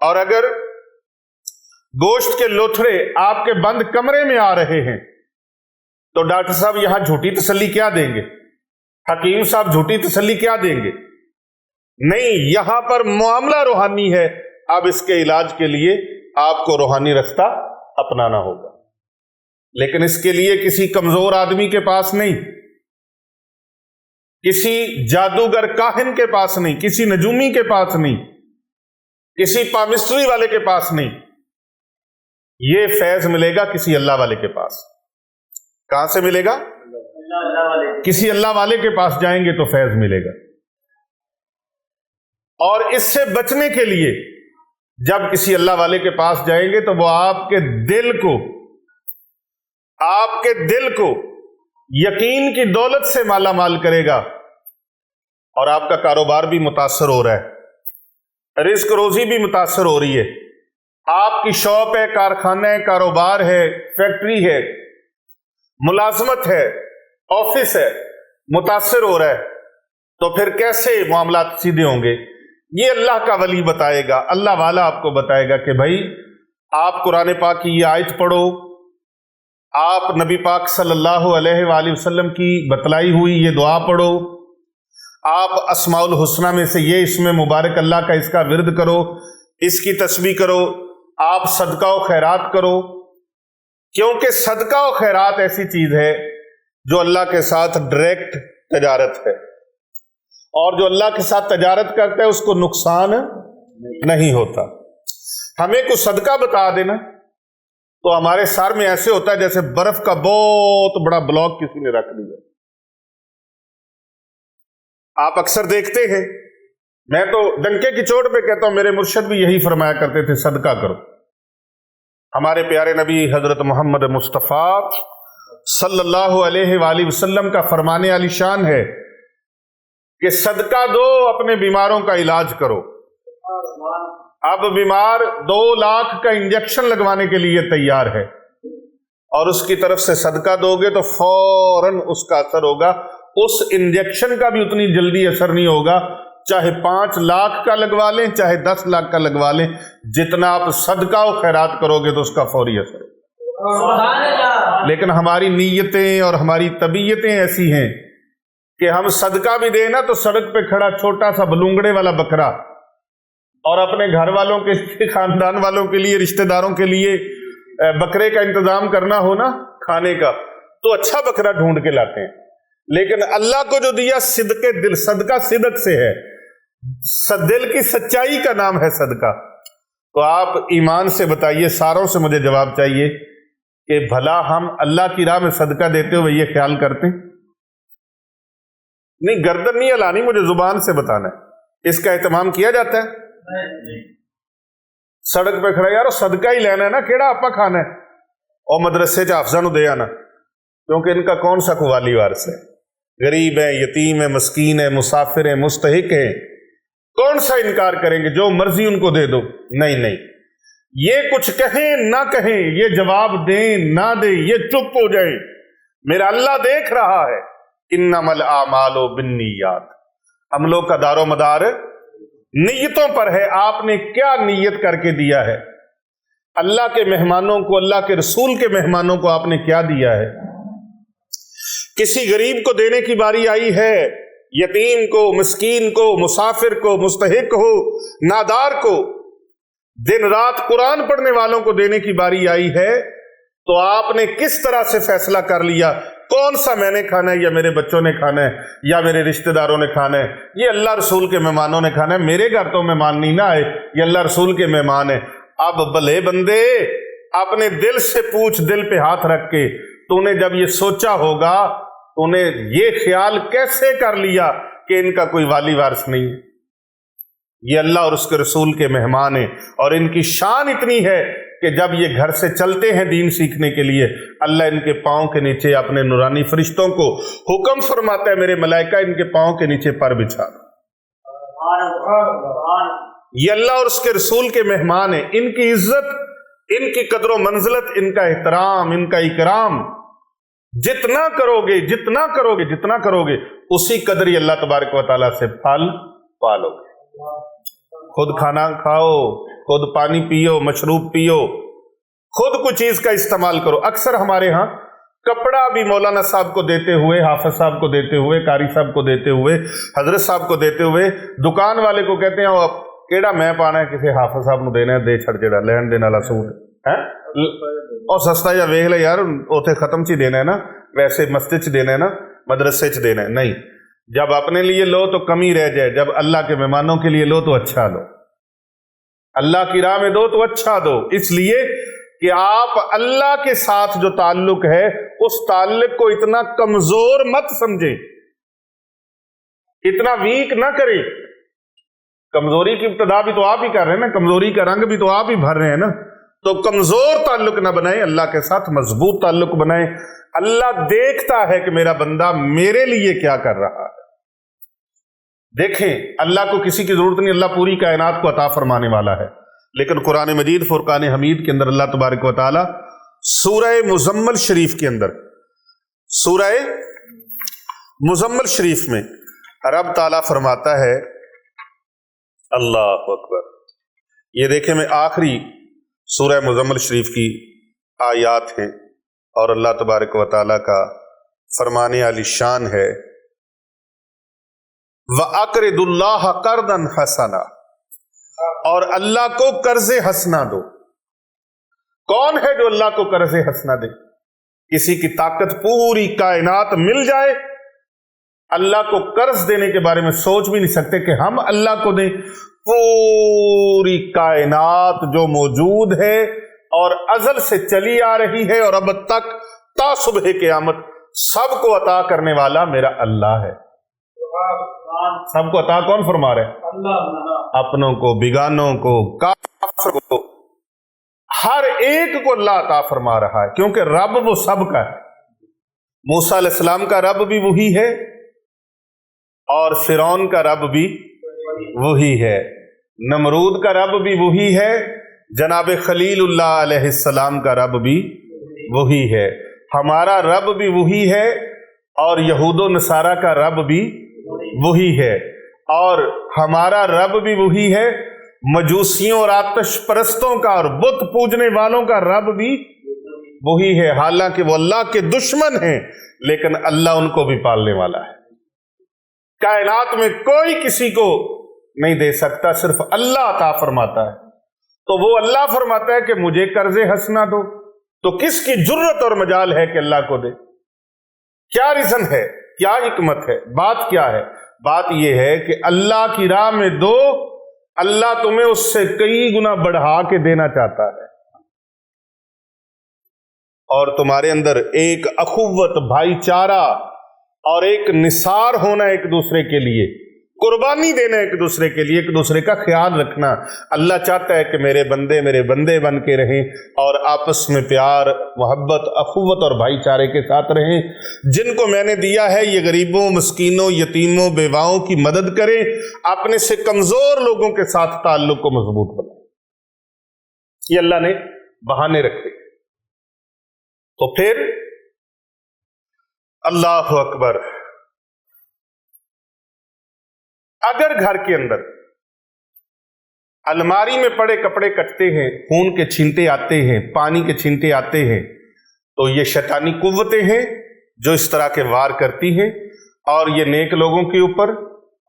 اور اگر گوشت کے لوتھڑے آپ کے بند کمرے میں آ رہے ہیں تو ڈاکٹر صاحب یہاں جھوٹی تسلی کیا دیں گے؟ حکیم صاحب جھوٹی تسلی کیا دیں گے؟ نہیں، یہاں پر معاملہ روحانی ہے۔ اب اس کے علاج کے لیے آپ کو روحانی رستہ اپنانا ہوگا، لیکن اس کے لیے کسی کمزور آدمی کے پاس نہیں، کسی جادوگر کاہن کے پاس نہیں، کسی نجومی کے پاس نہیں، کسی پامسٹری والے کے پاس نہیں، یہ فیض ملے گا کسی اللہ والے کے پاس۔ کہاں سے ملے گا؟ کسی اللہ والے کے پاس جائیں گے تو فیض ملے گا۔ اور اس سے بچنے کے لیے جب کسی اللہ والے کے پاس جائیں گے تو وہ آپ کے دل کو یقین کی دولت سے مالا مال کرے گا، اور آپ کا کاروبار بھی متاثر ہو رہا ہے، رزق روزی بھی متاثر ہو رہی ہے، آپ کی شاپ ہے، کارخانہ ہے، کاروبار ہے، فیکٹری ہے، ملازمت ہے، آفس ہے، متاثر ہو رہا ہے، تو پھر کیسے معاملات سیدھے ہوں گے؟ یہ اللہ کا ولی بتائے گا، اللہ والا آپ کو بتائے گا کہ بھائی آپ قرآن پاک کی یہ آیت پڑھو، آپ نبی پاک صلی اللہ علیہ وآلہ وسلم کی بتلائی ہوئی یہ دعا پڑھو، آپ اسماء الحسنہ میں سے یہ اسم مبارک اللہ کا اس کا ورد کرو، اس کی تسبیح کرو، آپ صدقہ و خیرات کرو، کیونکہ صدقہ و خیرات ایسی چیز ہے جو اللہ کے ساتھ ڈائریکٹ تجارت ہے، اور جو اللہ کے ساتھ تجارت کرتا ہے اس کو نقصان نہیں ہوتا۔ ہمیں کوئی صدقہ بتا دینا تو ہمارے سر میں ایسے ہوتا ہے جیسے برف کا بہت بڑا بلاک کسی نے رکھ دیا۔ آپ اکثر دیکھتے ہیں، میں تو ڈنکے کی چوٹ پہ کہتا ہوں، میرے مرشد بھی یہی فرمایا کرتے تھے، صدقہ کرو۔ ہمارے پیارے نبی حضرت محمد مصطفیٰ صلی اللہ علیہ وآلہ وسلم کا فرمان عالی شان ہے کہ صدقہ دو، اپنے بیماروں کا علاج کرو۔ اب بیمار 2 لاکھ کا انجیکشن لگوانے کے لیے تیار ہے، اور اس کی طرف سے صدقہ دو گے تو فوراً اس کا اثر ہوگا۔ اس انجیکشن کا بھی اتنی جلدی اثر نہیں ہوگا، چاہے 5 لاکھ کا لگوا لیں، چاہے 10 لاکھ کا لگوا لیں، جتنا آپ صدقہ و خیرات کرو گے تو اس کا فوری اثر ہوگا۔ لیکن ہماری نیتیں اور ہماری طبیعتیں ایسی ہیں کہ ہم صدقہ بھی دیں نا تو سڑک پہ کھڑا چھوٹا سا بلونگڑے والا بکرا، اور اپنے گھر والوں کے لیے، خاندان والوں کے لیے، رشتہ داروں کے لیے بکرے کا انتظام کرنا ہو نا کھانے کا، تو اچھا بکرا ڈھونڈ کے لاتے ہیں۔ لیکن اللہ کو جو دیا صدقے دل، صدقہ صدق سے ہے، دل کی سچائی کا نام ہے صدقہ۔ تو آپ ایمان سے بتائیے، ساروں سے مجھے جواب چاہیے کہ بھلا ہم اللہ کی راہ میں صدقہ دیتے ہوئے یہ خیال کرتے ہیں؟ نہیں، گردن نہیں ہلانی، مجھے زبان سے بتانا ہے، اس کا اہتمام کیا جاتا ہے؟ سڑک پہ کھڑا، یار صدقہ ہی لینا ہے نا، کیڑا آپا کھانا ہے، اور مدرسے حافظہ نو دے آنا، کیونکہ ان کا کون سا قوالی وارث ہے؟ غریب ہے، یتیم ہے، مسکین ہے، مسافر ہے، مستحق ہے، کون سا انکار کریں گے؟ جو مرضی ان کو دے دو۔ نہیں نہیں، یہ کچھ کہیں نہ کہیں، یہ جواب دیں نہ دیں، یہ چپ ہو جائیں، میرا اللہ دیکھ رہا ہے۔ انما الاعمال بالنیات، عملوں کا دار و مدار نیتوں پر ہے۔ آپ نے کیا نیت کر کے دیا ہے؟ اللہ کے مہمانوں کو، اللہ کے رسول کے مہمانوں کو آپ نے کیا دیا ہے؟ کسی غریب کو دینے کی باری آئی ہے، یتیم کو، مسکین کو، مسافر کو، مستحق ہو، نادار کو، دن رات قرآن پڑھنے والوں کو دینے کی باری آئی ہے، تو آپ نے کس طرح سے فیصلہ کر لیا کون سا میں نے کھانا ہے، یا میرے بچوں نے کھانا ہے، یا میرے رشتہ داروں نے کھانا ہے؟ یہ اللہ رسول کے مہمانوں نے کھانا ہے، میرے گھر تو مہمان نہیں نہ آئے، یہ اللہ رسول کے مہمان ہیں۔ اب بھلے بندے اپنے دل سے پوچھ، دل پہ ہاتھ رکھ کے، تو نے جب یہ سوچا ہوگا، تو نے یہ خیال کیسے کر لیا کہ ان کا کوئی والی وارث نہیں ہے؟ یہ اللہ اور اس کے رسول کے مہمان ہیں، اور ان کی شان اتنی ہے کہ جب یہ گھر سے چلتے ہیں دین سیکھنے کے لیے، اللہ ان کے پاؤں کے نیچے اپنے نورانی فرشتوں کو حکم فرماتا ہے، میرے ملائکہ ان کے پاؤں کے نیچے پر بچھا۔ یہ اللہ اور اس کے رسول کے مہمان ہیں، ان کی عزت، ان کی قدر و منزلت، ان کا احترام، ان کا اکرام جتنا کرو گے، جتنا کرو گے، جتنا کرو گے، اسی قدر ہی اللہ تبارک و تعالیٰ سے پھل پالو گے۔ خود کھانا کھاؤ، خود پانی پیو، مشروب پیو، خود کوئی چیز کا استعمال کرو۔ اکثر ہمارے ہاں کپڑا بھی مولانا صاحب کو دیتے ہوئے، حافظ صاحب کو دیتے ہوئے، قاری صاحب کو دیتے ہوئے، حضرت صاحب کو دیتے ہوئے، دکان والے کو کہتے ہیں اب کیڑا میں پانا ہے، کسی حافظ صاحب نو دینا ہے، دے چھڑ جڑا لین دین والا سوٹ ہے اور سستا یا ویکھ لے یار، اوتھے ختم چ دینا ہے نا، ویسے مسجد چ دینا ہے نا، مدرسے چ دینا ہے۔ نہیں، جب اپنے لیے لو تو کمی رہ جائے، جب اللہ کے مہمانوں کے لیے لو تو اچھا لو، اللہ کی راہ میں دو تو اچھا دو، اس لیے کہ آپ اللہ کے ساتھ جو تعلق ہے اس تعلق کو اتنا کمزور مت سمجھیں، اتنا ویک نہ کریں۔ کمزوری کی ابتدا بھی تو آپ ہی کر رہے ہیں نا، کمزوری کا رنگ بھی تو آپ ہی بھر رہے ہیں نا، تو کمزور تعلق نہ بنائیں، اللہ کے ساتھ مضبوط تعلق بنائیں۔ اللہ دیکھتا ہے کہ میرا بندہ میرے لیے کیا کر رہا ہے۔ دیکھیں، اللہ کو کسی کی ضرورت نہیں، اللہ پوری کائنات کو عطا فرمانے والا ہے، لیکن قرآن مجید فرقان حمید کے اندر اللہ تبارک و تعالی سورہ مزمل شریف کے اندر، سورہ مزمل شریف میں رب تعالیٰ فرماتا ہے، اللہ اکبر، یہ دیکھیں میں آخری سورہ مزمل شریف کی آیات ہیں، اور اللہ تبارک و تعالیٰ کا فرمانے علی شان ہے، وَأَقْرِضُ اللَّهَ قَرْضًا حَسَنًا، اور اللہ کو قرض حسنہ دو۔ کون ہے جو اللہ کو قرض حسنہ دے؟ کسی کی طاقت پوری کائنات مل جائے، اللہ کو قرض دینے کے بارے میں سوچ بھی نہیں سکتے کہ ہم اللہ کو دیں۔ پوری کائنات جو موجود ہے اور ازل سے چلی آ رہی ہے اور اب تک تا صبح قیامت، سب کو عطا کرنے والا میرا اللہ ہے۔ سب کو عطا کون فرما رہے ہیں؟ اللہ۔ اپنوں کو، بیگانوں کو، کافر کو، ہر ایک کو اللہ عطا فرما رہا ہے، کیونکہ رب وہ سب کا ہے۔ موسیٰ علیہ السلام کا رب بھی وہی ہے، اور فرعون کا رب بھی وہی ہے، نمرود کا رب بھی وہی ہے، جناب خلیل اللہ علیہ السلام کا رب بھی وہی ہے، ہمارا رب بھی وہی ہے، اور یہود و نصارہ کا رب بھی وہی ہے، اور ہمارا رب بھی وہی ہے، مجوسیوں اور آتش پرستوں کا اور بت پوجنے والوں کا رب بھی وہی ہے، حالانکہ وہ اللہ کے دشمن ہیں، لیکن اللہ ان کو بھی پالنے والا ہے۔ کائنات میں کوئی کسی کو نہیں دے سکتا، صرف اللہ عطا فرماتا ہے۔ تو وہ اللہ فرماتا ہے کہ مجھے قرض حسنہ دو، تو کس کی جرت اور مجال ہے کہ اللہ کو دے؟ کیا ریزن ہے، کیا حکمت ہے، بات کیا ہے؟ بات یہ ہے کہ اللہ کی راہ میں دو، اللہ تمہیں اس سے کئی گنا بڑھا کے دینا چاہتا ہے، اور تمہارے اندر ایک اخوت، بھائی چارہ اور ایک نثار ہونا ایک دوسرے کے لیے، قربانی دینا ایک دوسرے کے لیے، ایک دوسرے کا خیال رکھنا۔ اللہ چاہتا ہے کہ میرے بندے بن کے رہیں اور آپس میں پیار، محبت، اخوت اور بھائی چارے کے ساتھ رہیں۔ جن کو میں نے دیا ہے یہ غریبوں، مسکینوں، یتیموں، بیواؤں کی مدد کریں، اپنے سے کمزور لوگوں کے ساتھ تعلق کو مضبوط بنائیں۔ یہ اللہ نے بہانے رکھے۔ تو پھر اللہ اکبر، اگر گھر کے اندر الماری میں پڑے کپڑے کٹتے ہیں، خون کے چھینٹے آتے ہیں، پانی کے چھینٹے آتے ہیں، تو یہ شیطانی قوتیں ہیں جو اس طرح کے وار کرتی ہیں، اور یہ نیک لوگوں کے اوپر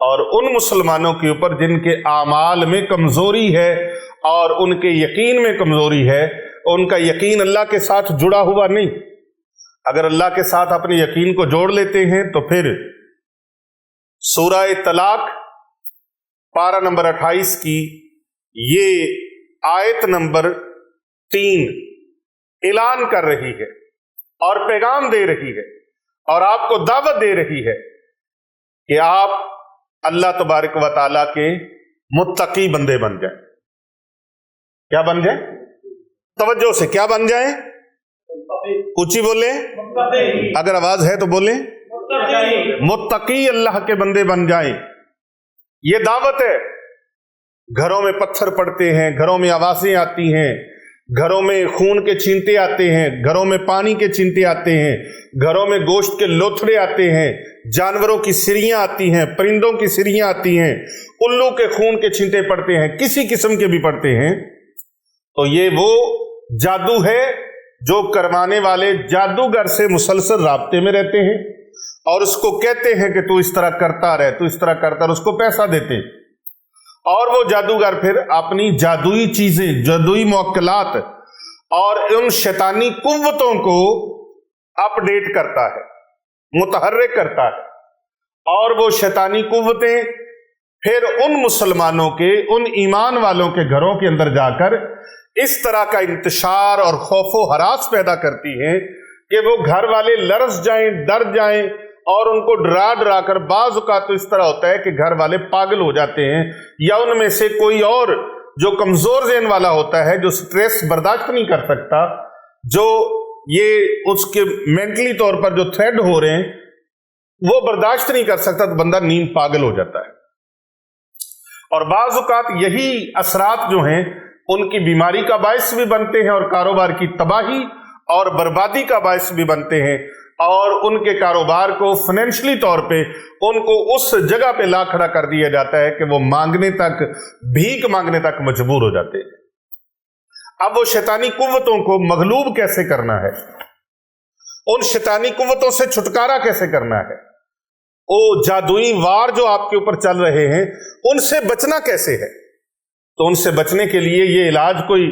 اور ان مسلمانوں کے اوپر جن کے اعمال میں کمزوری ہے اور ان کے یقین میں کمزوری ہے، ان کا یقین اللہ کے ساتھ جڑا ہوا نہیں۔ اگر اللہ کے ساتھ اپنے یقین کو جوڑ لیتے ہیں تو پھر سورہ طلاق پارہ نمبر 28 کی یہ آیت نمبر 3 اعلان کر رہی ہے اور پیغام دے رہی ہے اور آپ کو دعوت دے رہی ہے کہ آپ اللہ تبارک و تعالیٰ کے متقی بندے بن جائیں۔ کیا بن جائیں؟ توجہ سے کیا بن جائیں؟ اونچی بولیں، اگر آواز ہے تو بولیں، متقی اللہ کے بندے بن جائیں۔ یہ دعوت ہے۔ گھروں میں پتھر پڑتے ہیں، گھروں میں آوازیں آتی ہیں، گھروں میں خون کے چھینٹے آتے ہیں، گھروں میں پانی کے چھینٹے آتے ہیں، گھروں میں گوشت کے لوتھڑے آتے ہیں، جانوروں کی سریاں آتی ہیں، پرندوں کی سریاں آتی ہیں، الو کے خون کے چھینٹے پڑتے ہیں، کسی قسم کے بھی پڑتے ہیں۔ تو یہ وہ جادو ہے جو کروانے والے جادوگر سے مسلسل رابطے میں رہتے ہیں اور اس کو کہتے ہیں کہ تو اس طرح کرتا رہ، تو اس طرح کرتا رہ، اس کو پیسہ دیتے ہیں، اور وہ جادوگر پھر اپنی جادوئی چیزیں، جادوئی موکلات اور ان شیطانی قوتوں کو اپ ڈیٹ کرتا ہے، متحرک کرتا ہے، اور وہ شیطانی قوتیں پھر ان مسلمانوں کے، ان ایمان والوں کے گھروں کے اندر جا کر اس طرح کا انتشار اور خوف و ہراس پیدا کرتی ہیں کہ وہ گھر والے لرز جائیں، ڈر جائیں، اور ان کو ڈرا ڈرا کر بعض اوقات تو اس طرح ہوتا ہے کہ گھر والے پاگل ہو جاتے ہیں، یا ان میں سے کوئی اور جو کمزور ذہن والا ہوتا ہے، جو سٹریس برداشت نہیں کر سکتا، جو یہ اس کے مینٹلی طور پر جو تھریڈ ہو رہے ہیں وہ برداشت نہیں کر سکتا، تو بندہ نیم پاگل ہو جاتا ہے۔ اور بعض اوقات یہی اثرات جو ہیں ان کی بیماری کا باعث بھی بنتے ہیں، اور کاروبار کی تباہی اور بربادی کا باعث بھی بنتے ہیں، اور ان کے کاروبار کو فائنینشلی طور پہ ان کو اس جگہ پہ لا کھڑا کر دیا جاتا ہے کہ وہ مانگنے تک، بھیک مانگنے تک مجبور ہو جاتے ہیں۔ اب وہ شیطانی قوتوں کو مغلوب کیسے کرنا ہے، ان شیطانی قوتوں سے چھٹکارا کیسے کرنا ہے، وہ جادوئی وار جو آپ کے اوپر چل رہے ہیں ان سے بچنا کیسے ہے، تو ان سے بچنے کے لیے یہ علاج کوئی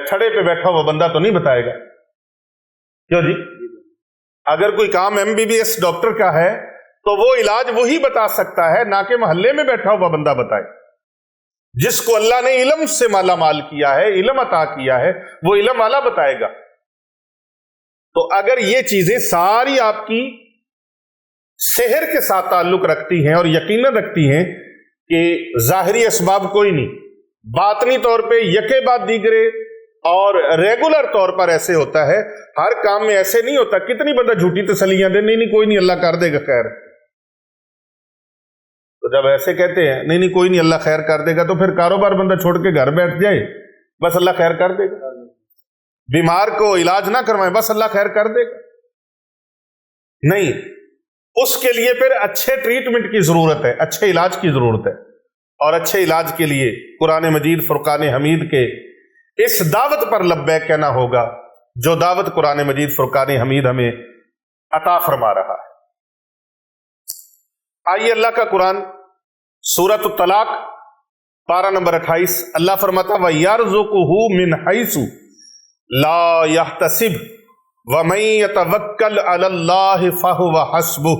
تھڑے پہ بیٹھا ہوا بندہ تو نہیں بتائے گا، کیوں جی؟ اگر کوئی کام MBBS ڈاکٹر کا ہے تو وہ علاج وہی بتا سکتا ہے، نہ کہ محلے میں بیٹھا ہوا بندہ بتائے۔ جس کو اللہ نے علم سے مالا مال کیا ہے، علم عطا کیا ہے، وہ علم والا بتائے گا۔ تو اگر یہ چیزیں ساری آپ کی سحر کے ساتھ تعلق رکھتی ہیں اور یقیناً رکھتی ہیں کہ ظاہری اسباب کوئی نہیں، باطنی طور پہ یکے بعد دیگرے اور ریگولر طور پر ایسے ہوتا ہے، ہر کام میں ایسے نہیں ہوتا۔ کتنی بندہ جھوٹی تسلیاں دے، نہیں کوئی نہیں اللہ کر دے گا خیر، تو جب ایسے کہتے ہیں نہیں کوئی نہیں اللہ خیر کر دے گا، تو پھر کاروبار بندہ چھوڑ کے گھر بیٹھ جائے، بس اللہ خیر کر دے گا، بیمار کو علاج نہ کروائیں، بس اللہ خیر کر دے گا، نہیں، اس کے لیے پھر اچھے ٹریٹمنٹ کی ضرورت ہے، اچھے علاج کی ضرورت ہے، اور اچھے علاج کے لیے قرآن مجید فرقان حمید کے اس دعوت پر لبیک کہنا ہوگا جو دعوت قرآن مجید فرقان حمید ہمیں عطا فرما رہا ہے۔ آئیے اللہ کا قرآن سورۃ الطلاق پارہ نمبر 28، اللہ فرماتا وَيَرْزُقُهُ مِنْ حَيْثُ لَا يَحْتَسِبُ وَمَن يَتَوَكَّلْ عَلَى اللَّهِ فَهُوَ حَسْبُهُ،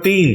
3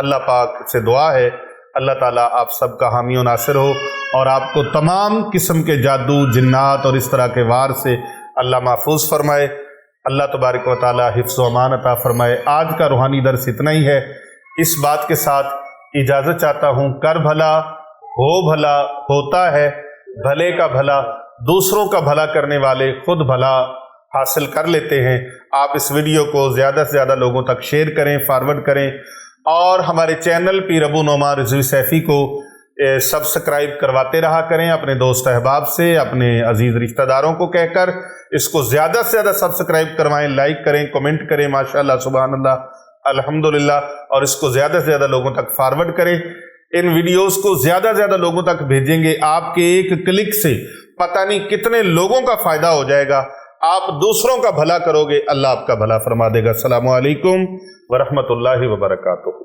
اللہ پاک سے دعا ہے اللہ تعالیٰ آپ سب کا حامی و ناصر ہو اور آپ کو تمام قسم کے جادو، جنات اور اس طرح کے وار سے اللہ محفوظ فرمائے۔ اللہ تبارک و تعالیٰ حفظ و امان عطا فرمائے۔ آج کا روحانی درس اتنا ہی ہے۔ اس بات کے ساتھ اجازت چاہتا ہوں، کر بھلا ہو بھلا ہوتا ہے، بھلے کا بھلا دوسروں کا بھلا کرنے والے خود بھلا حاصل کر لیتے ہیں۔ آپ اس ویڈیو کو زیادہ سے زیادہ لوگوں تک شیئر کریں، فارورڈ کریں، اور ہمارے چینل پیر ابو نعمان رضوی سیفی کو سبسکرائب کرواتے رہا کریں اپنے دوست احباب سے، اپنے عزیز رشتہ داروں کو کہہ کر اس کو زیادہ سے زیادہ سبسکرائب کروائیں، لائک کریں، کمنٹ کریں، ماشاءاللہ سبحان اللہ الحمدللہ، اور اس کو زیادہ سے زیادہ لوگوں تک فارورڈ کریں۔ ان ویڈیوز کو زیادہ سے زیادہ لوگوں تک بھیجیں گے، آپ کے ایک کلک سے پتہ نہیں کتنے لوگوں کا فائدہ ہو جائے گا۔ آپ دوسروں کا بھلا کرو گے، اللہ آپ کا بھلا فرما دے گا۔ السلام علیکم ورحمۃ اللہ وبرکاتہ۔